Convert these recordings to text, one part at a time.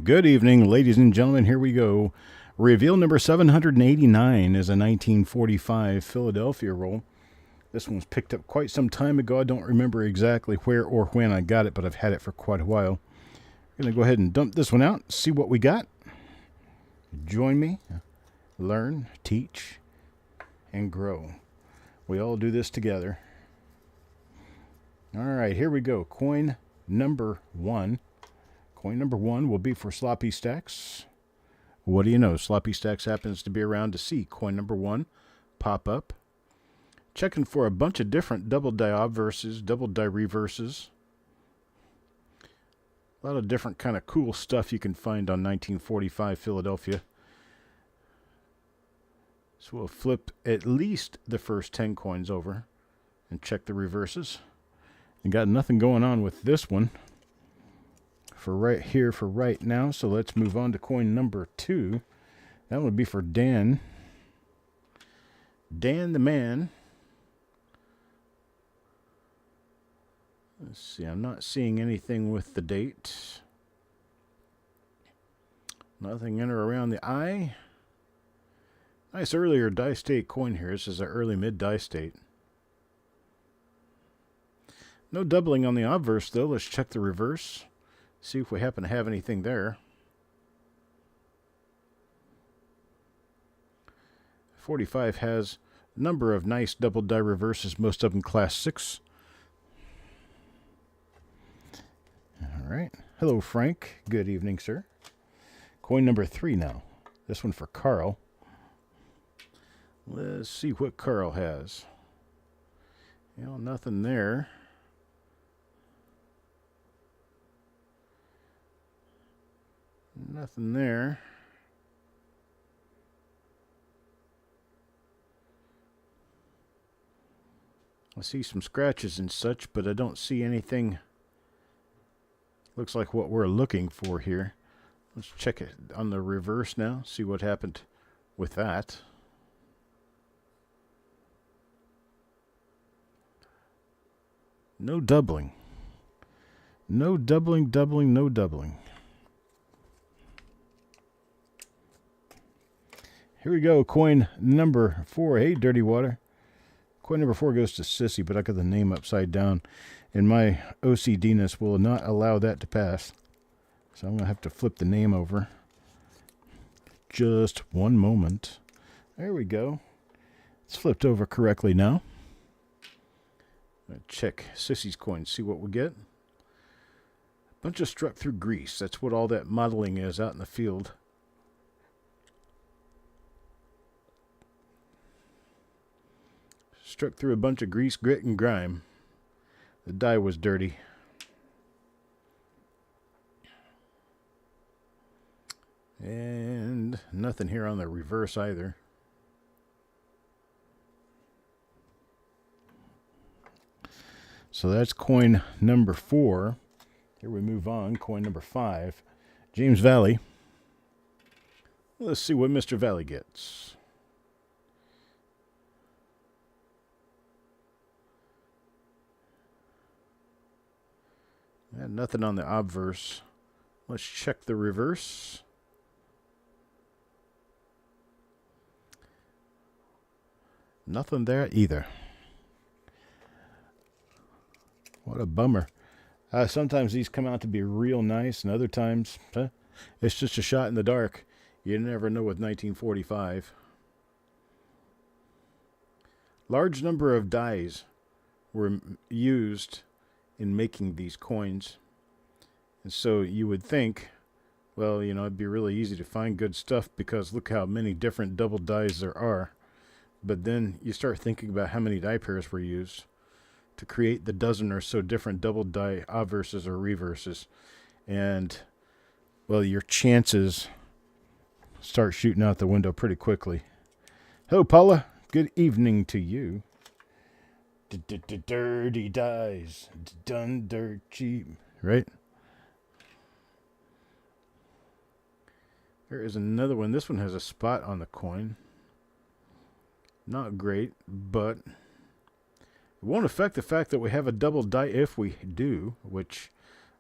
Good evening, ladies and gentlemen. Here we go. Reveal number 789 is a 1945 Philadelphia roll. This one was picked up quite some time ago. I don't remember exactly where or when I got it, but I've had it for quite a while. I'm going to go ahead and dump this one out, see what we got. Join me, learn, teach, and grow. We all do this together. All right, here we go. Coin number one. Coin number one will be for Sloppy Stacks. What do you know? Sloppy Stacks happens to be around to see coin number one pop up. Checking for a bunch of different double die obverses, double die reverses. A lot of different kind of cool stuff you can find on 1945 Philadelphia. So we'll flip at least the first 10 coins over and check the reverses. And got nothing going on with this one for right now. So let's move on to coin number two. That would be for Dan. Dan the man. Let's see, I'm not seeing anything with the date. Nothing in or around the eye. Nice earlier die state coin here. This is an early mid die state. No doubling on the obverse though. Let's check the reverse. See if we happen to have anything there. 45 has a number of nice double die reverses, most of them class 6. All right. Hello, Frank. Good evening, sir. Coin number 3 now. This one for Carl. Let's see what Carl has. Nothing there. Nothing there. I see some scratches and such, but I don't see anything. Looks like what we're looking for here. Let's check it on the reverse now, see what happened with that. No doubling. No doubling, no doubling. Here we go, coin number 4. Hey, Dirty Water. Coin number 4 goes to Sissy, but I got the name upside down, and my OCDness will not allow that to pass. So I'm going to have to flip the name over. Just one moment. There we go. It's flipped over correctly now. Check Sissy's coin, see what we get. Bunch of struck through grease. That's what all that modeling is out in the field. Struck through a bunch of grease, grit, and grime. The die was dirty. And nothing here on the reverse either. So that's coin number 4. Here we move on. Coin number 5. James Valley. Let's see what Mr. Valley gets. And nothing on the obverse. Let's check the reverse. Nothing there either. What a bummer. Sometimes these come out to be real nice, and other times it's just a shot in the dark. You never know with 1945. Large number of dies were used in making these coins. And so you would think, well, it'd be really easy to find good stuff because look how many different double dies there are. But then you start thinking about how many die pairs were used to create the dozen or so different double die obverses or reverses. And, well, your chances start shooting out the window pretty quickly. Hello, Paula. Good evening to you. Dirty dies. Done dirt cheap. Right? There is another one. This one has a spot on the coin. Not great, but it won't affect the fact that we have a double die if we do, which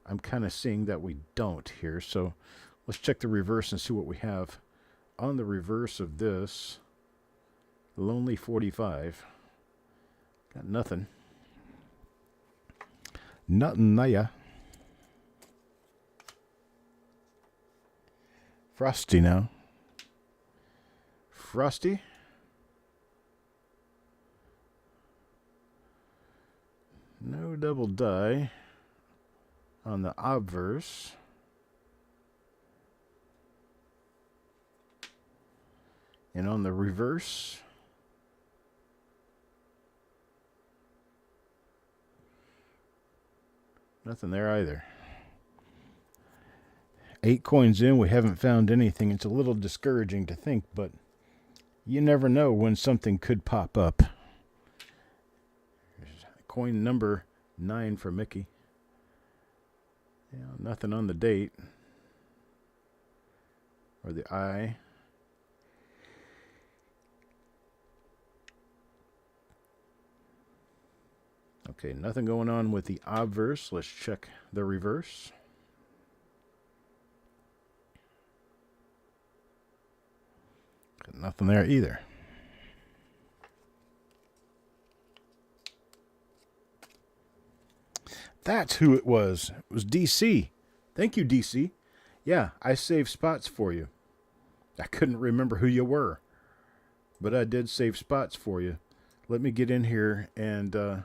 I'm kind of seeing that we don't here. So Let's check the reverse and see what we have. On the reverse of this, Lonely 45. Got nothing. Nothing there. Frosty now. Frosty. No double die on the obverse. And on the reverse, nothing there either. 8 coins in, we haven't found anything. It's a little discouraging to think, but you never know when something could pop up. There's coin number 9 for Mickey. Nothing on the date or the eye. Okay, nothing going on with the obverse. Let's check the reverse. Got nothing there either. That's who it was. It was DC. Thank you, DC. Yeah, I saved spots for you. I couldn't remember who you were, but I did save spots for you. Let me get in here and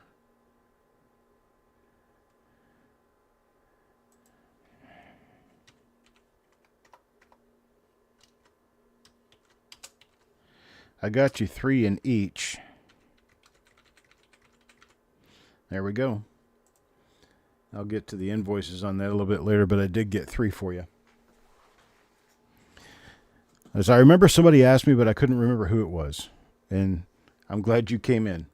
I got you 3 in each. There we go. I'll get to the invoices on that a little bit later, but I did get 3 for you. As I remember, somebody asked me, but I couldn't remember who it was. And I'm glad you came in,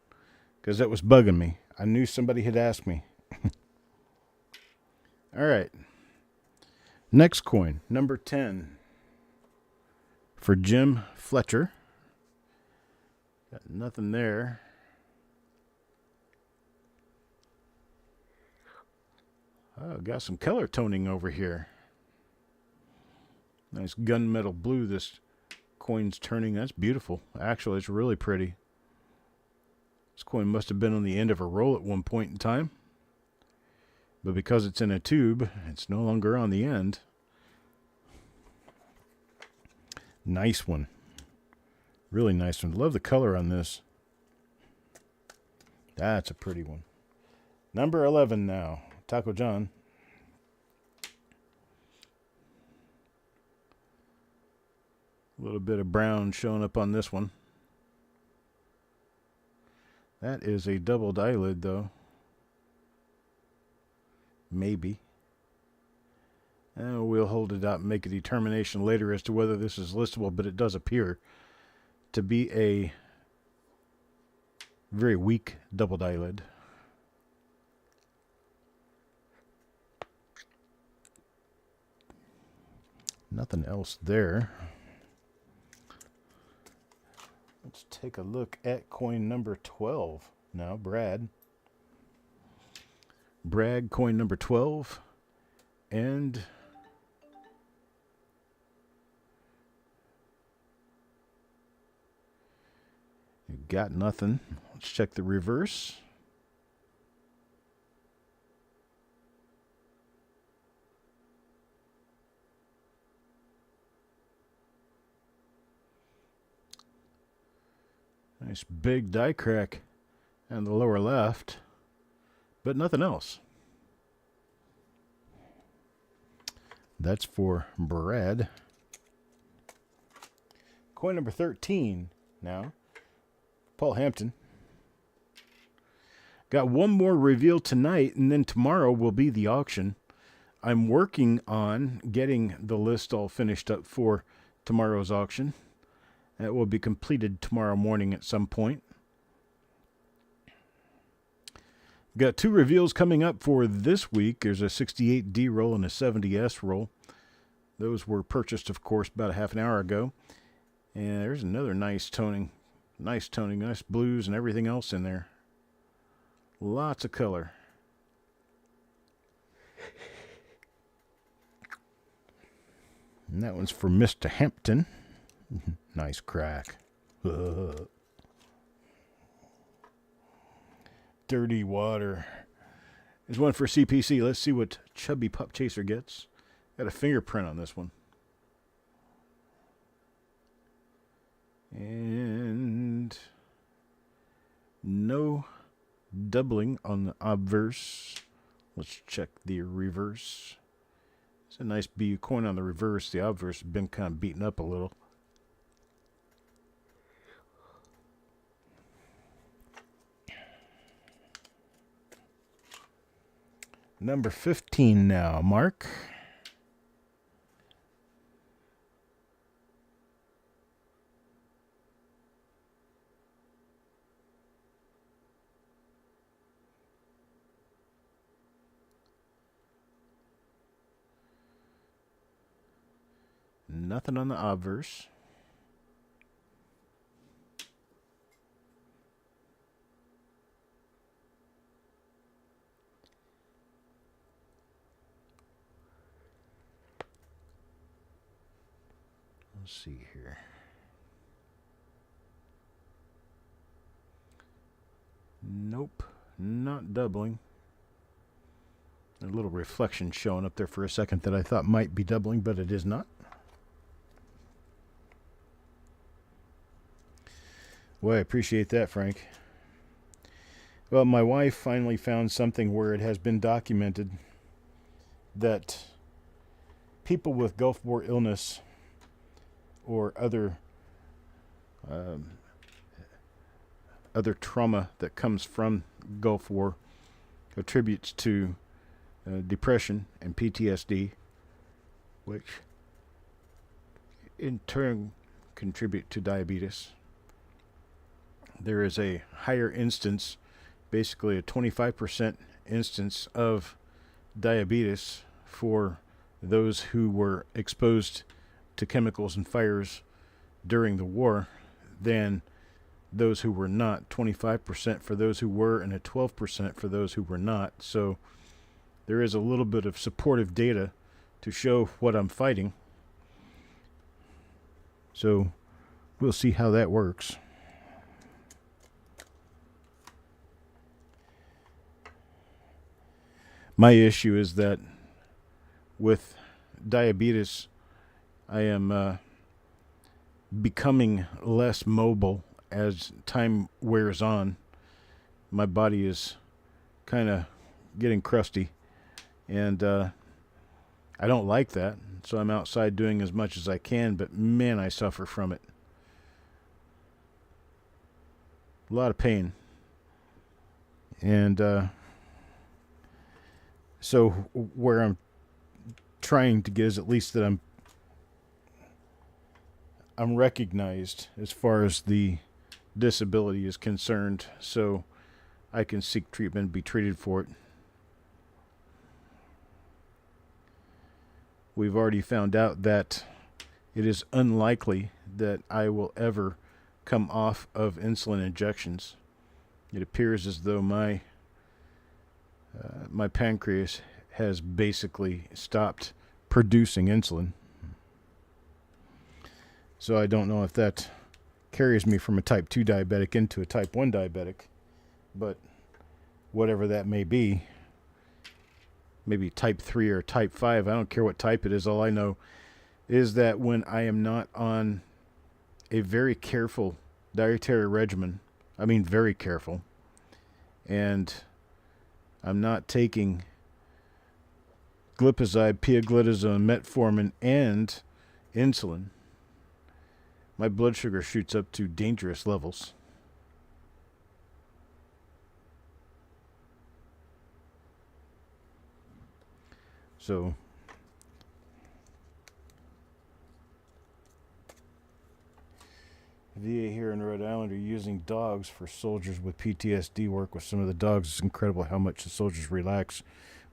because that was bugging me. I knew somebody had asked me. All right. Next coin, number 10. For Jim Fletcher. Got nothing there. Oh, got some color toning over here. Nice gunmetal blue this coin's turning. That's beautiful. Actually, it's really pretty. This coin must have been on the end of a roll at one point in time. But because it's in a tube, it's no longer on the end. Nice one. Really nice one. Love the color on this. That's a pretty one. Number 11 now. Taco John. A little bit of brown showing up on this one. That is a doubled eyelid, though. Maybe. And we'll hold it out and make a determination later as to whether this is listable, but it does appear to be a very weak doubled eyelid. Nothing else there. Let's take a look at coin number 12 now. Brad, coin number 12. And you got nothing. Let's check the reverse. Nice big die crack on the lower left, but nothing else. That's for Brad. Coin number 13 now. Paul Hampton. Got one more reveal tonight, and then tomorrow will be the auction. I'm working on getting the list all finished up for tomorrow's auction. It will be completed tomorrow morning at some point. Got 2 reveals coming up for this week. There's a 68D roll and a 70S roll. Those were purchased, of course, about a half an hour ago. And there's another nice toning. Nice blues and everything else in there. Lots of color. And that one's for Mr. Hampton. Nice crack. Dirty water. There's one for CPC. Let's see what Chubby Pup Chaser gets. Got a fingerprint on this one. And no doubling on the obverse. Let's check the reverse. It's a nice BU coin on the reverse. The obverse has been kind of beaten up a little. Number 15 now, Mark. Nothing on the obverse. Let's see here. Nope, not doubling. A little reflection showing up there for a second that I thought might be doubling, but it is not. Well, I appreciate that, Frank. Well, my wife finally found something where it has been documented that people with Gulf War illness or other trauma that comes from Gulf War attributes to depression and PTSD, which in turn contribute to diabetes. There is a higher instance, basically a 25% instance of diabetes for those who were exposed to chemicals and fires during the war than those who were not. 25% for those who were and a 12% for those who were not. So there is a little bit of supportive data to show what I'm fighting. So we'll see how that works. My issue is that with diabetes, I am becoming less mobile as time wears on. My body is kind of getting crusty, and I don't like that. So I'm outside doing as much as I can, but man, I suffer from it. A lot of pain. And so where I'm trying to get is at least that I'm recognized as far as the disability is concerned, so I can seek treatment and be treated for it. We've already found out that it is unlikely that I will ever come off of insulin injections. It appears as though my pancreas has basically stopped producing insulin. So I don't know if that carries me from a type 2 diabetic into a type 1 diabetic, but whatever that may be, maybe type 3 or type 5, I don't care what type it is. All I know is that when I am not on a very careful dietary regimen, I mean very careful, and I'm not taking glipizide, pioglitazone, metformin, and insulin, my blood sugar shoots up to dangerous levels. So VA here in Rhode Island are using dogs for soldiers with PTSD. Work with some of the dogs. It's incredible how much the soldiers relax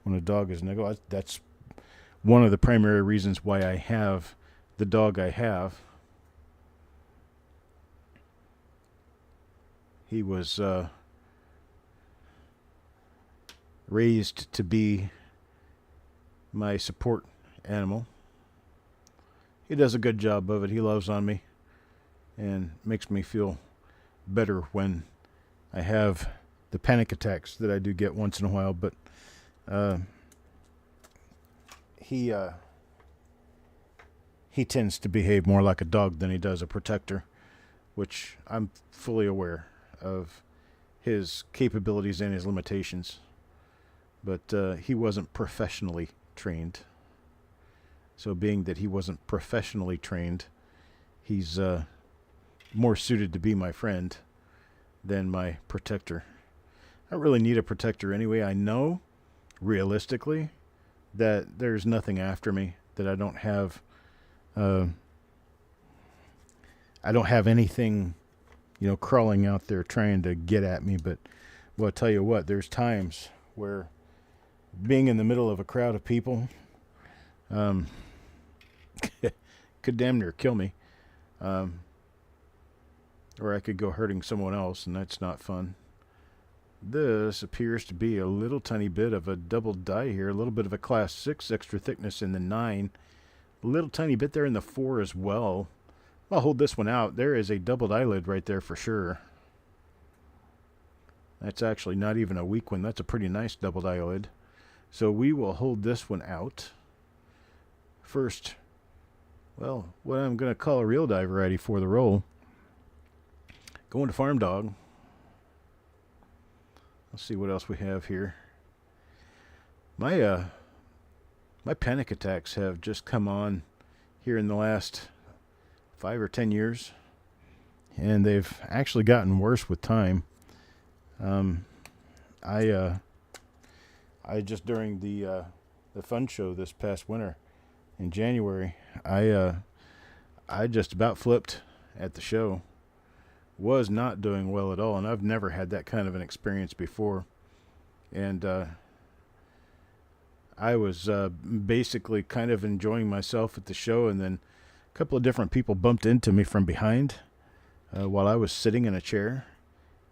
when a dog is nego. That's one of the primary reasons why I have the dog I have. He was raised to be my support animal. he does a good job of it. He loves on me and makes me feel better when I have the panic attacks that I do get once in a while. But he tends to behave more like a dog than he does a protector, which I'm fully aware of his capabilities and his limitations. But he wasn't professionally trained. So being that he wasn't professionally trained, he's more suited to be my friend than my protector. I don't really need a protector anyway. I know, realistically, that there's nothing after me, that I don't have anything, crawling out there trying to get at me. But, well, I'll tell you what, there's times where being in the middle of a crowd of people could damn near kill me. Or I could go hurting someone else, and that's not fun. This appears to be a little tiny bit of a double die here, a little bit of a class 6 extra thickness in the 9, a little tiny bit there in the 4 as well. I'll hold this one out. There is a doubled eyelid right there for sure. That's actually not even a weak one. That's a pretty nice doubled eyelid. So we will hold this one out. First, well, what I'm going to call a real die variety for the roll. Going to Farm Dog. Let's see what else we have here. My panic attacks have just come on here in the last 5 or 10 years, and they've actually gotten worse with time. I just during the fun show this past winter in January, I just about flipped at the show. Was not doing well at all, and I've never had that kind of an experience before. And I was basically kind of enjoying myself at the show, and then a couple of different people bumped into me from behind while I was sitting in a chair,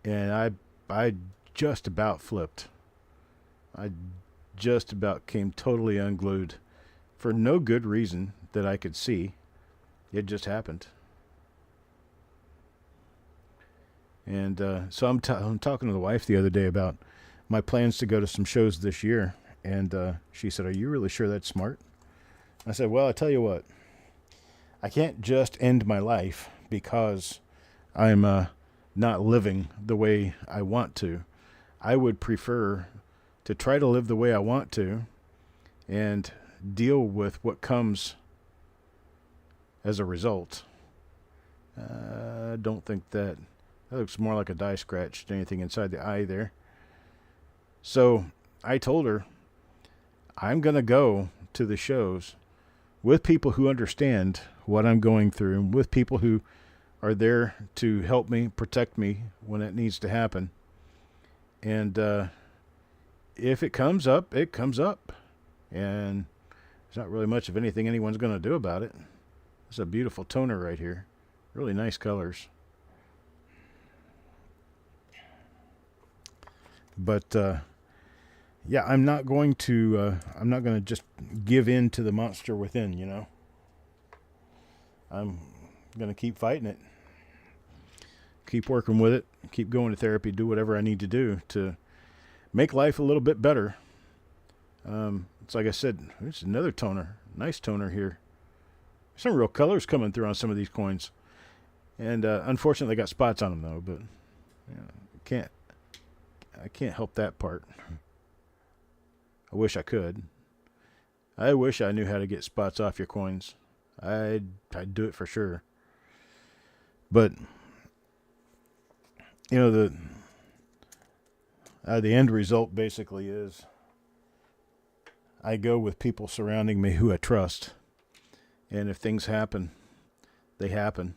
and I just about flipped. I just about came totally unglued for no good reason that I could see. It just happened. And so I'm talking to the wife the other day about my plans to go to some shows this year. And she said, "Are you really sure that's smart?" I said, "Well, I tell you what. I can't just end my life because I'm not living the way I want to. I would prefer to try to live the way I want to and deal with what comes as a result." I don't think that looks more like a die scratch than anything inside the eye there. So I told her I'm going to go to the shows with people who understand what I'm going through and with people who are there to help me, protect me when it needs to happen. And if it comes up, it comes up. And there's not really much of anything anyone's going to do about it. It's a beautiful toner right here. Really nice colors. But yeah, I'm not going to just give in to the monster within, I'm going to keep fighting it. Keep working with it, keep going to therapy, do whatever I need to do to make life a little bit better. It's like I said, it's another toner, nice toner here. Some real colors coming through on some of these coins. And unfortunately, they got spots on them though, but I can't help that part. I wish I could. I wish I knew how to get spots off your coins. I'd do it for sure. But the end result basically is I go with people surrounding me who I trust. And if things happen, they happen.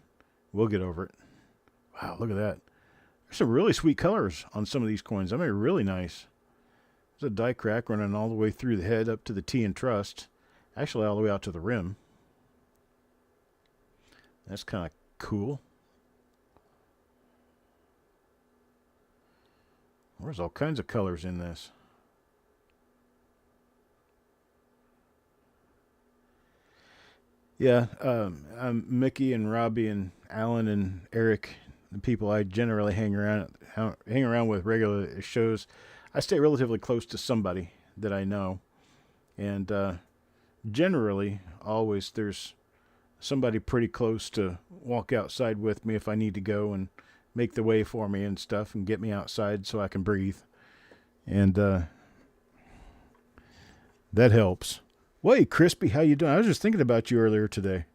We'll get over it. Wow, look at that. There's some really sweet colors on some of these coins. I mean, really nice. There's a die crack running all the way through the head up to the T in trust. Actually, all the way out to the rim. That's kind of cool. There's all kinds of colors in this. Yeah, Mickey and Robbie and Alan and Eric, the people I generally hang around with regularly at shows. I stay relatively close to somebody that I know, and generally, always there's somebody pretty close to walk outside with me if I need to go and make the way for me and stuff and get me outside so I can breathe. And that helps. Well, hey, Crispy, how you doing? I was just thinking about you earlier today.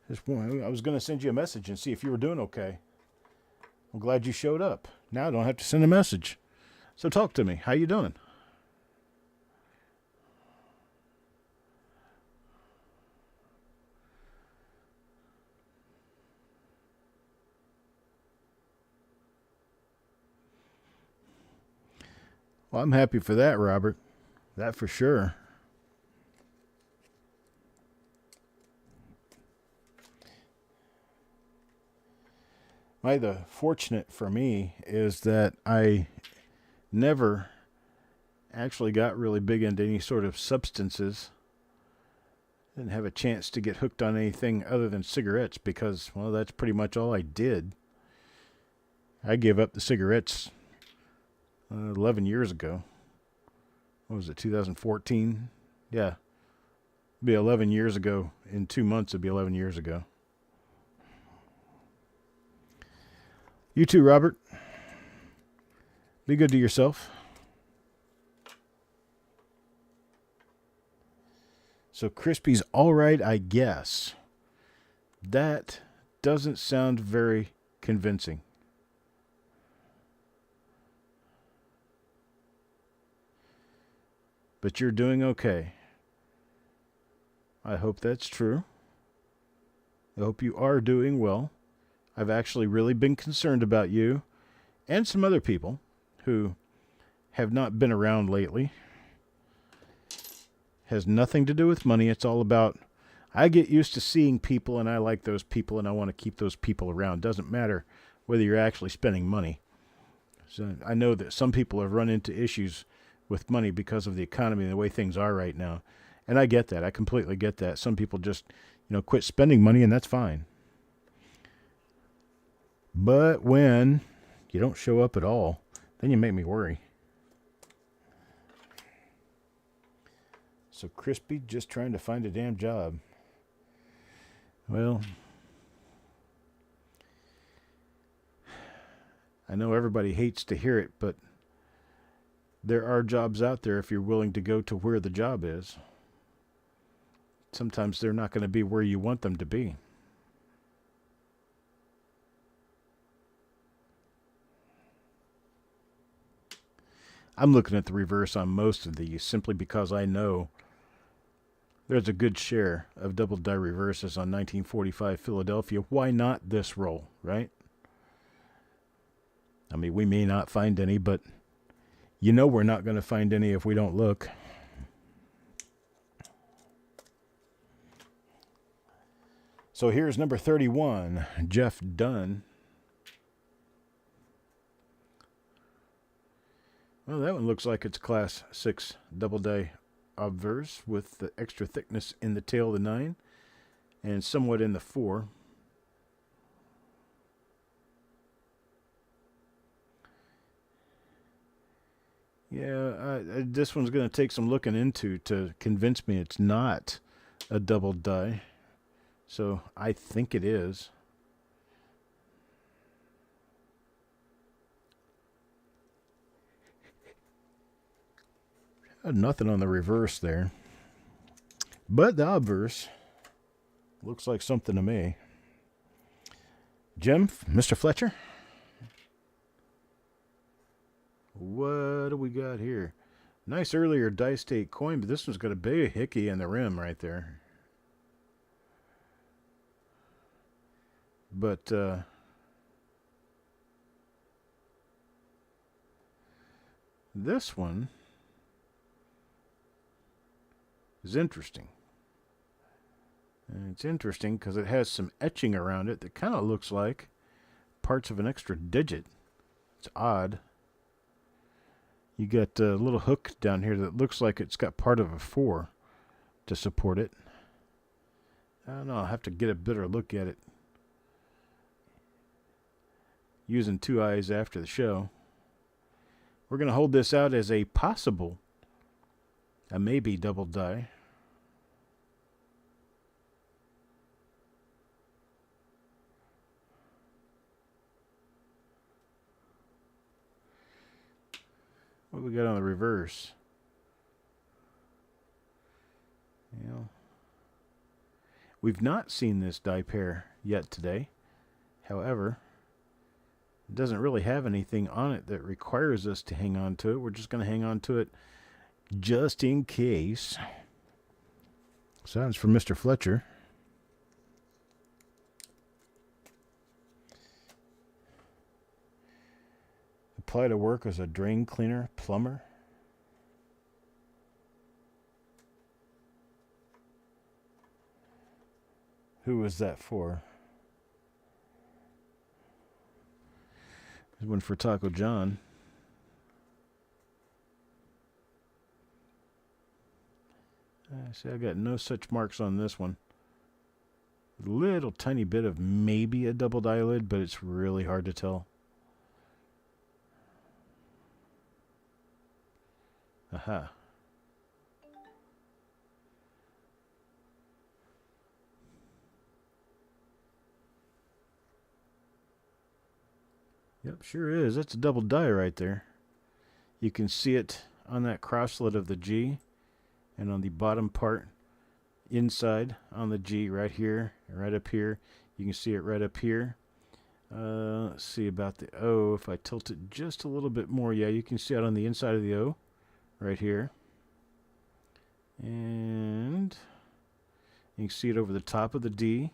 I was going to send you a message and see if you were doing okay. I'm glad you showed up. Now I don't have to send a message. So talk to me. How you doing? Well, I'm happy for that, Robert. That for sure. The fortunate for me is that I never actually got really big into any sort of substances. Didn't have a chance to get hooked on anything other than cigarettes because, well, that's pretty much all I did. I gave up the cigarettes 11 years ago. What was it, 2014? Yeah. It'd be 11 years ago. In 2 months, it'd be 11 years ago. You too, Robert. Be good to yourself. So Crispy's all right, I guess. That doesn't sound very convincing. But you're doing okay. I hope that's true. I hope you are doing well. I've actually really been concerned about you and some other people who have not been around lately. Has nothing to do with money. It's all about, I get used to seeing people and I like those people and I want to keep those people around. Doesn't matter whether you're actually spending money. So I know that some people have run into issues with money because of the economy and the way things are right now. And I get that. I completely get that. Some people just, quit spending money and that's fine. But when you don't show up at all, then you make me worry. So Crispy just trying to find a damn job. Well, I know everybody hates to hear it, but there are jobs out there if you're willing to go to where the job is. Sometimes they're not going to be where you want them to be. I'm looking at the reverse on most of these simply because I know there's a good share of double die reverses on 1945 Philadelphia. Why not this roll, right? I mean, we may not find any, but we're not going to find any if we don't look. So here's number 31, Jeff Dunn. Well, that one looks like it's class 6 double die obverse with the extra thickness in the tail of the 9 and somewhat in the 4. Yeah, this one's going to take some looking into to convince me it's not a double die. So I think it is. Nothing on the reverse there. But the obverse looks like something to me. Jim, Mr. Fletcher? What do we got here? Nice earlier dice take coin, but this one's got a big hickey in the rim right there. But this one is interesting. And it's interesting because it has some etching around it that kind of looks like parts of an extra digit. It's odd. You got a little hook down here that looks like it's got part of a 4 to support it. I don't know. I'll have to get a better look at it. Using two eyes after the show. We're going to hold this out as a possible, a maybe double die. What we got on the reverse? Yeah. We've not seen this die pair yet today. However, it doesn't really have anything on it that requires us to hang on to it. We're just going to hang on to it just in case. Sounds from Mr. Fletcher. Apply to work as a drain cleaner, plumber. Who was that for? There's one for Taco John. See, I got no such marks on this one. A little tiny bit of maybe a double die lid, but it's really hard to tell. Aha. Yep, sure is. That's a double die right there. You can see it on that crosslet of the G and on the bottom part inside on the G right here, right up here. You can see it right up here. Let's see about the O. If I tilt it just a little bit more, yeah, you can see it on the inside of the O right here. And you can see it over the top of the D.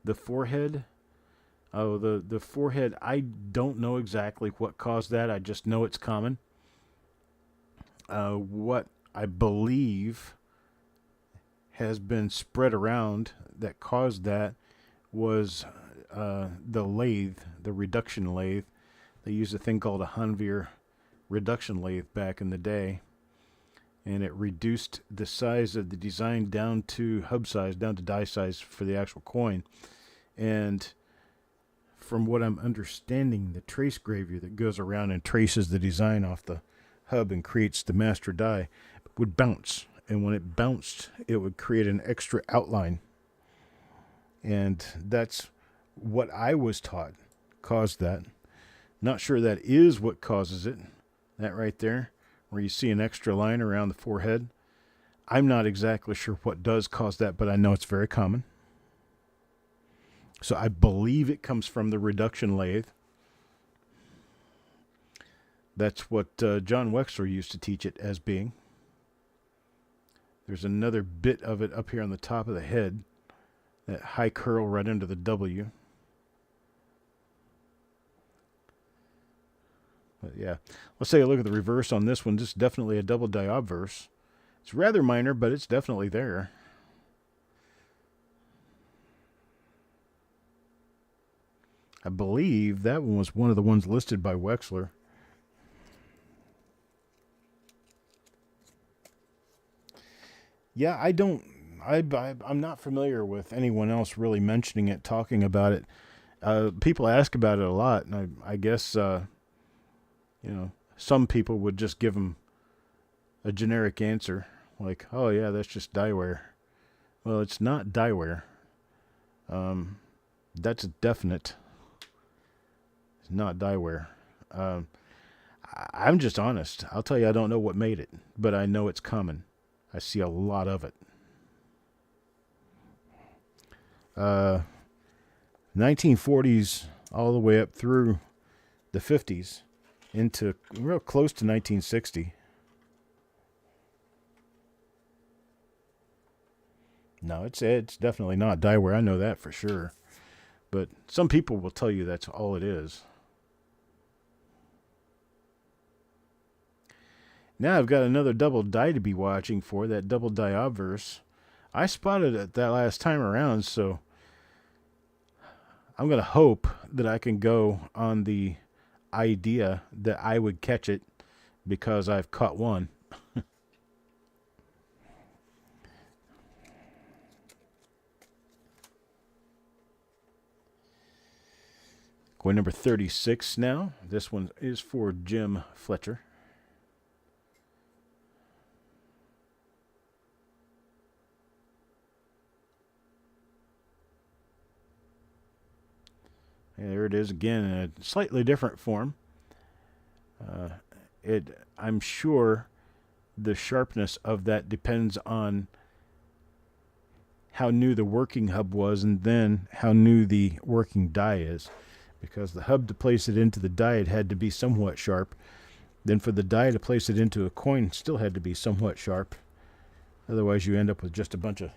The forehead, the forehead, I don't know exactly what caused that. I just know it's common. What I believe has been spread around that caused that was the lathe, the reduction lathe. They used a thing called a Hanveer reduction lathe back in the day. And it reduced the size of the design down to hub size, down to die size for the actual coin. And from what I'm understanding, the trace graver that goes around and traces the design off the hub and creates the master die would bounce. And when it bounced, it would create an extra outline. And that's what I was taught caused that. Not sure that is what causes it. That right there, where you see an extra line around the forehead. I'm not exactly sure what does cause that, but I know it's very common. So I believe it comes from the reduction lathe. That's what John Wexler used to teach it as being. There's another bit of it up here on the top of the head. That high curl right under the W. But yeah, let's take a look at the reverse on this one. This is definitely a double die obverse. It's rather minor, but it's definitely there. I believe that one was one of the ones listed by Wexler. Yeah, I'm not familiar with anyone else really mentioning it, talking about it. People ask about it a lot, and I guess, some people would just give them a generic answer, like, oh yeah, that's just dieware. Well, it's not dieware. That's definite. It's not dieware. I'm just honest. I'll tell you, I don't know what made it, but I know it's common. I see a lot of it. 1940s all the way up through the 50s into real close to 1960. No, it's definitely not dieware. I know that for sure. But some people will tell you that's all it is. Now I've got another double die to be watching for, that double die obverse. I spotted it that last time around, so I'm going to hope that I can go on the idea that I would catch it because I've caught one. Coin number 36 now. This one is for Jim Fletcher. And there it is again in a slightly different form. I'm sure the sharpness of that depends on how new the working hub was and then how new the working die is. Because the hub to place it into the die, it had to be somewhat sharp. Then for the die to place it into a coin, still had to be somewhat sharp. Otherwise you end up with just a bunch of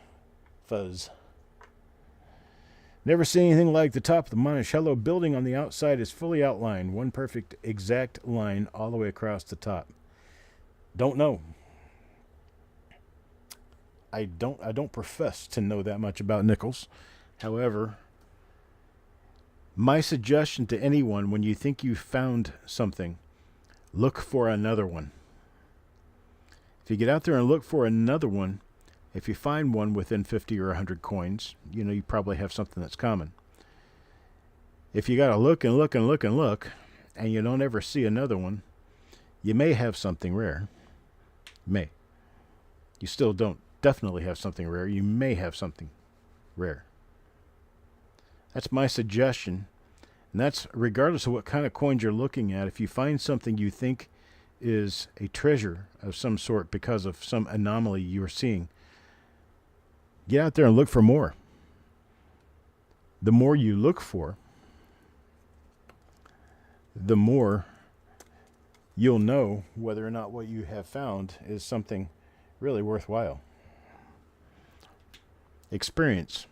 fuzz. Never seen anything like the top of the Monticello building on the outside is fully outlined. One perfect exact line all the way across the top. Don't know. I don't profess to know that much about nickels. However, my suggestion to anyone, when you think you've found something, look for another one. If you get out there and look for another one, if you find one within 50 or 100 coins, you probably have something that's common. If you got to look and look and look and look, and you don't ever see another one, you may have something rare. May. You still don't definitely have something rare. You may have something rare. That's my suggestion. And that's regardless of what kind of coins you're looking at. If you find something you think is a treasure of some sort because of some anomaly you're seeing, get out there and look for more. The more you look for, the more you'll know whether or not what you have found is something really worthwhile. Experience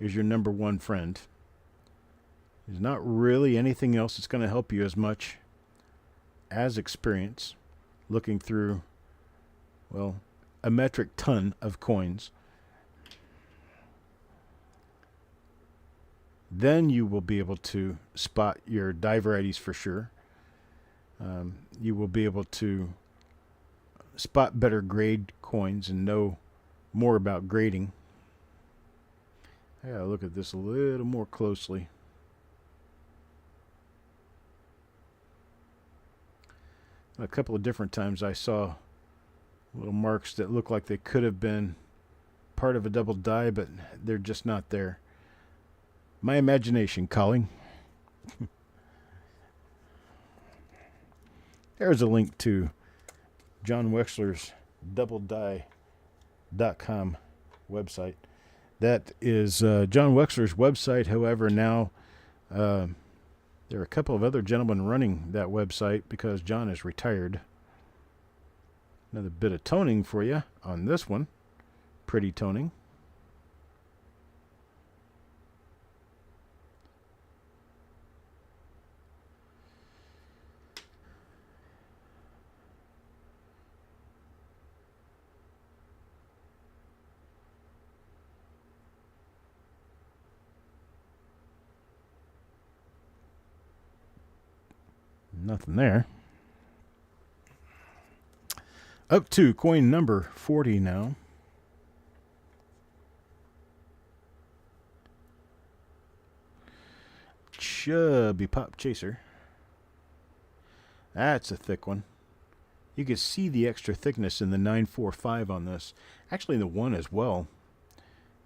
is your number one friend. There's not really anything else that's going to help you as much as experience looking through, well, a metric ton of coins. Then you will be able to spot your die varieties for sure. You will be able to spot better grade coins and know more about grading. I gotta look at this a little more closely. A couple of different times I saw little marks that look like they could have been part of a double die, but they're just not there. My imagination calling. There's a link to John Wexler's doubledie.com website. That is John Wexler's website. However, now there are a couple of other gentlemen running that website because John is retired. Another bit of toning for you on this one. Pretty toning. Nothing there. Up to coin number 40 now. Chubby Pop Chaser. That's a thick one. You can see the extra thickness in the 945 on this. Actually, in the 1 as well.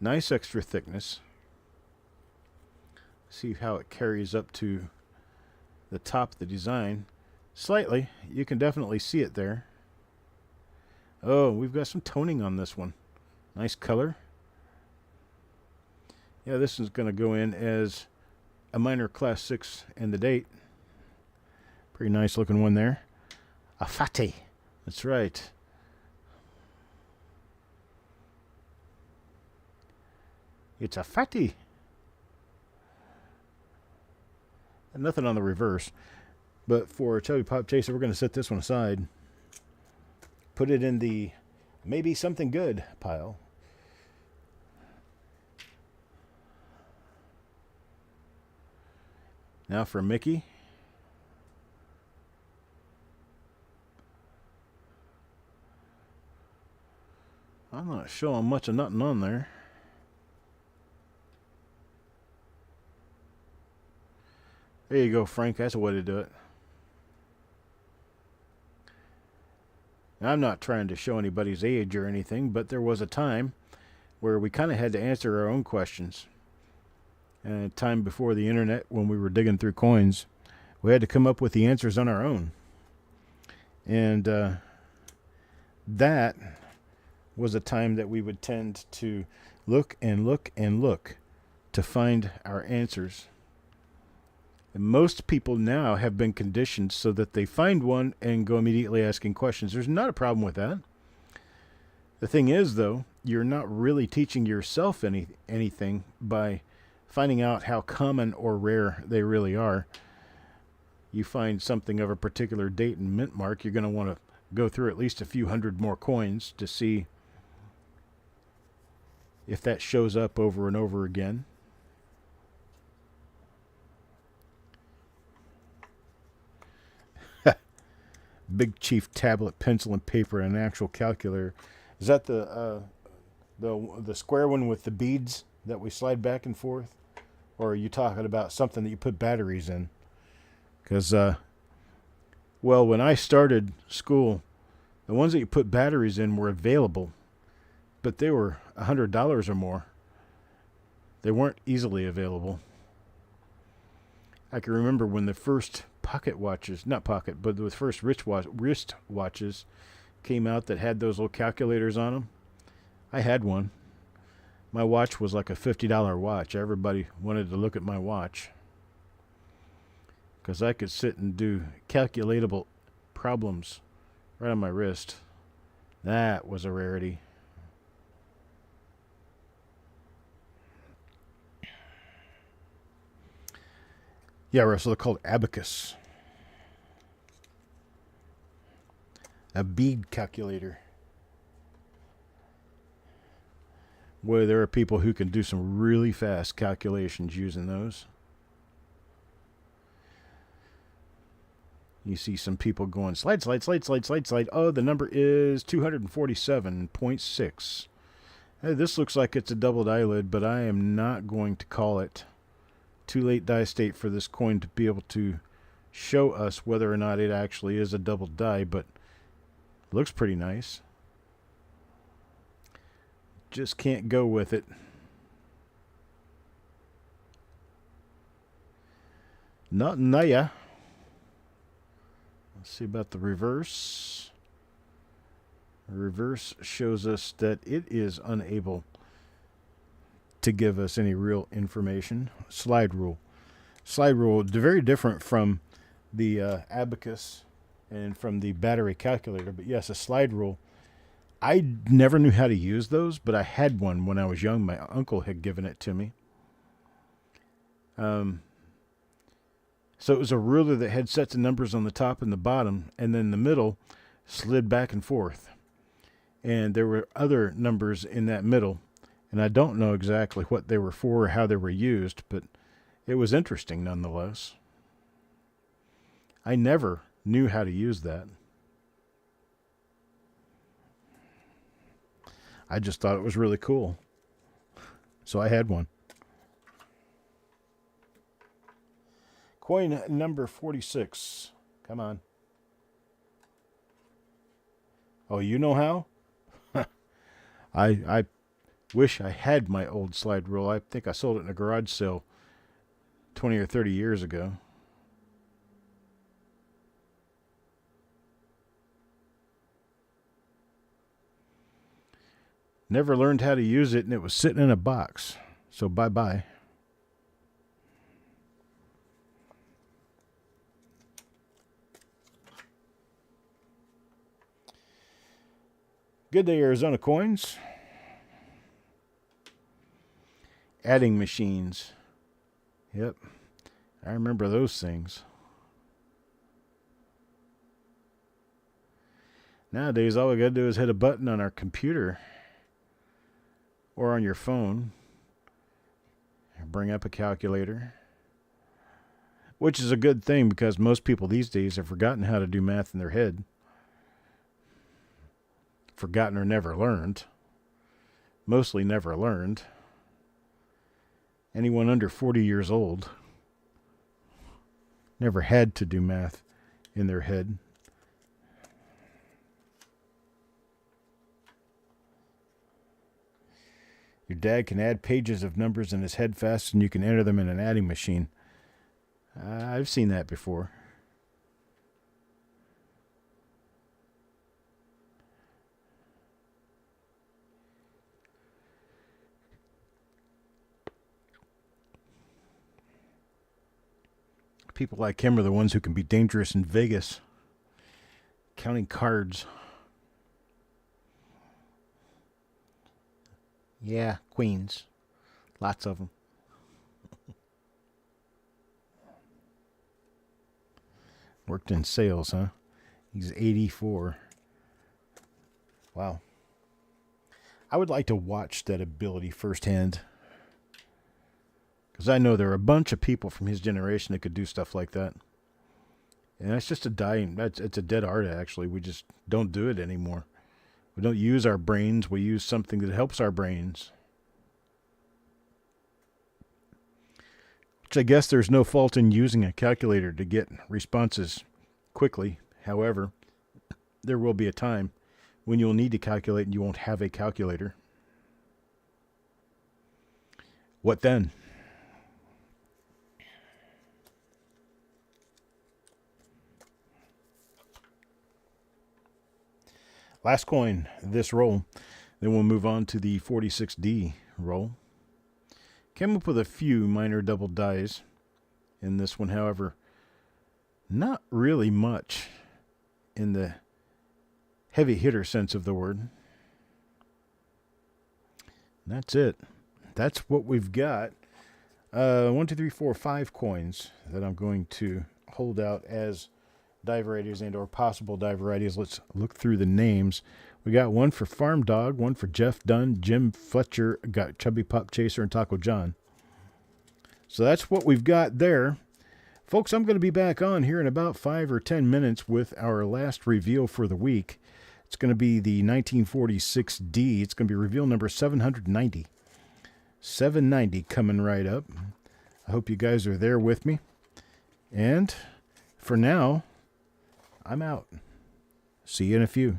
Nice extra thickness. See how it carries up to the top of the design. Slightly. You can definitely see it there. Oh, we've got some toning on this one. Nice color. Yeah, this is going to go in as a minor class 6 in the date. Pretty nice looking one there. A fatty. That's right. It's a fatty. And nothing on the reverse. But for Chubby Pop Chaser, we're going to set this one aside. Put it in the maybe something good pile. Now for Mickey. I'm not showing much of nothing on there. There you go, Frank. That's a way to do it. Now, I'm not trying to show anybody's age or anything, but there was a time where we kind of had to answer our own questions. And a time before the internet, when we were digging through coins, we had to come up with the answers on our own. And that was a time that we would tend to look and look and look to find our answers. And most people now have been conditioned so that they find one and go immediately asking questions. There's not a problem with that. The thing is, though, you're not really teaching yourself anything by finding out how common or rare they really are. You find something of a particular date and mint mark, you're going to want to go through at least a few hundred more coins to see if that shows up over and over again. Big Chief tablet, pencil, and paper, and an actual calculator. Is that the square one with the beads that we slide back and forth? Or are you talking about something that you put batteries in? Because, well, when I started school, the ones that you put batteries in were available, but they were $100 or more. They weren't easily available. I can remember when the first pocket watches, not pocket, but the first wrist watches came out that had those little calculators on them. I had one. My watch was like a $50 watch. Everybody wanted to look at my watch because I could sit and do calculatable problems right on my wrist. That was a rarity. Yeah, Russell, they're called abacus. A bead calculator. Boy, there are people who can do some really fast calculations using those. You see some people going slide, slide, slide, slide, slide, slide. Oh, the number is 247.6. Hey, this looks like it's a doubled eyelid, but I am not going to call it. Too late die state for this coin to be able to show us whether or not it actually is a double die, but it looks pretty nice. Just can't go with it. Not Naya. Let's see about the reverse. The reverse shows us that it is unable to give us any real information. Slide rule. Slide rule, very different from the abacus and from the battery calculator. But yes, a slide rule. I never knew how to use those, but I had one when I was young. My uncle had given it to me. So it was a ruler that had sets of numbers on the top and the bottom, and then the middle slid back and forth. And there were other numbers in that middle. And I don't know exactly what they were for or how they were used, but it was interesting nonetheless. I never knew how to use that. I just thought it was really cool. So I had one. Coin number 46. Come on. Oh, you know how? I wish I had my old slide rule. I think I sold it in a garage sale 20 or 30 years ago. Never learned how to use it, and it was sitting in a box. So bye-bye. Good day, Arizona coins. Adding machines. Yep. I remember those things. Nowadays, all we got to do is hit a button on our computer or on your phone. Bring up a calculator. Which is a good thing because most people these days have forgotten how to do math in their head. Forgotten or never learned. mostly never learned. Anyone under 40 years old never had to do math in their head. Your dad can add pages of numbers in his head faster than you can enter them in an adding machine. I've seen that before. People like him are the ones who can be dangerous in Vegas, counting cards. Yeah, queens. Lots of them. Worked in sales, huh? He's 84. Wow. I would like to watch that ability firsthand. Because I know there are a bunch of people from his generation that could do stuff like that. And that's just it's a dead art, actually. We just don't do it anymore. We don't use our brains. We use something that helps our brains. Which I guess there's no fault in using a calculator to get responses quickly. However, there will be a time when you'll need to calculate and you won't have a calculator. What then? Last coin this roll. Then we'll move on to the 46D roll. Came up with a few minor double dies in this one, however, not really much in the heavy hitter sense of the word. That's it. That's what we've got. 1, 2, 3, 4, 5 coins that I'm going to hold out as die varieties and or possible die varieties. Let's look through the names. We got one for Farm Dog, one for Jeff Dunn, Jim Fletcher, got Chubby Pop Chaser, and Taco John. So that's what we've got there. Folks, I'm going to be back on here in about 5 or 10 minutes with our last reveal for the week. It's going to be the 1946D. It's going to be reveal number 790. 790 coming right up. I hope you guys are there with me. And for now, I'm out. See you in a few.